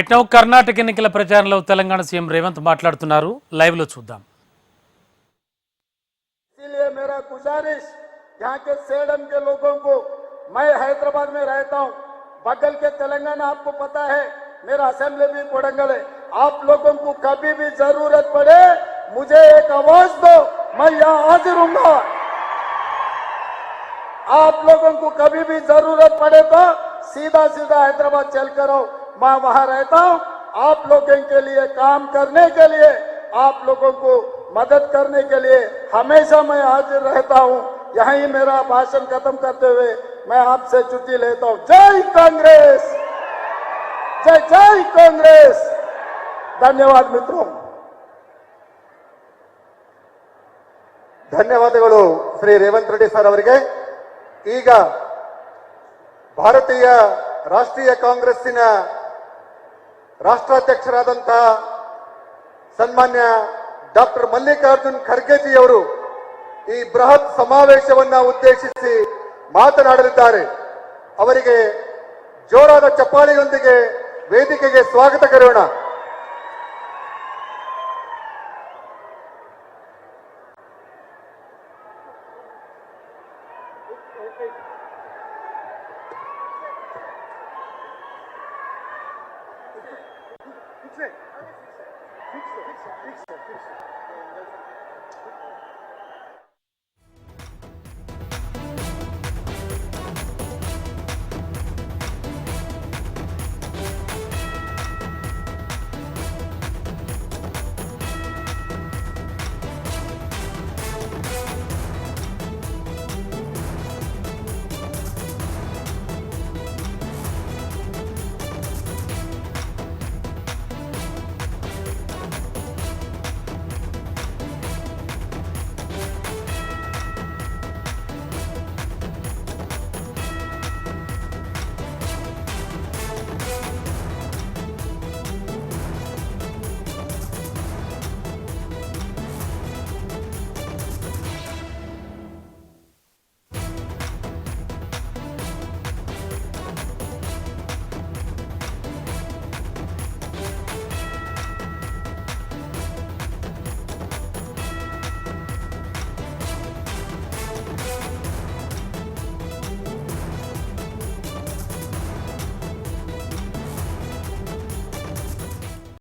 ఎట్నో కర్ణాటక ఎన్నికల ప్రచారంలో తెలంగాణ సీఎం రేవంత్ మాట్లాడుతున్నారు. లైవ్ లో చూద్దాం. इसलिए मेरा गुजारिश यहाँ के सेडम के लोगों को, मैं हैदराबाद में रहता हूँ, बगल के तेलंगाना आपको पता है, मेरा असेंबली भी कोडंगल है। आप लोगों को कभी भी जरूरत पड़े मुझे एक आवाज दो, मैं यहाँ हाजिर हूँगा। आप लोगों को कभी भी जरूरत पड़े तो सीधा सीधा हैदराबाद चल कर आओ, मैं वहां रहता हूँ। आप लोगों के लिए काम करने के लिए, आप लोगों को मदद करने के लिए हमेशा मैं हाजिर रहता हूँ। यही मेरा भाषण खत्म करते हुए मैं आपसे छुट्टी लेता हूँ। जय कांग्रेस, जय जय कांग्रेस। धन्यवाद मित्रों। ಧನ್ಯವಾದಗಳು ಶ್ರೀ ರೇವಂತ್ ರೆಡ್ಡಿ ಸರ್ ಅವರಿಗೆ. ಈಗ ಭಾರತೀಯ ರಾಷ್ಟ್ರೀಯ ಕಾಂಗ್ರೆಸ್ಸಿನ ರಾಷ್ಟ್ರಾಧ್ಯಕ್ಷರಾದಂತಹ ಸನ್ಮಾನ್ಯ ಡಾಕ್ಟರ್ ಮಲ್ಲಿಕಾರ್ಜುನ್ ಖರ್ಗೆಜಿ ಅವರು ಈ ಬೃಹತ್ ಸಮಾವೇಶವನ್ನ ಉದ್ದೇಶಿಸಿ ಮಾತನಾಡಲಿದ್ದಾರೆ. ಅವರಿಗೆ ಜೋರಾದ ಚಪ್ಪಾಳೆಯೊಂದಿಗೆ ವೇದಿಕೆಗೆ ಸ್ವಾಗತ ಕೋರೋಣ.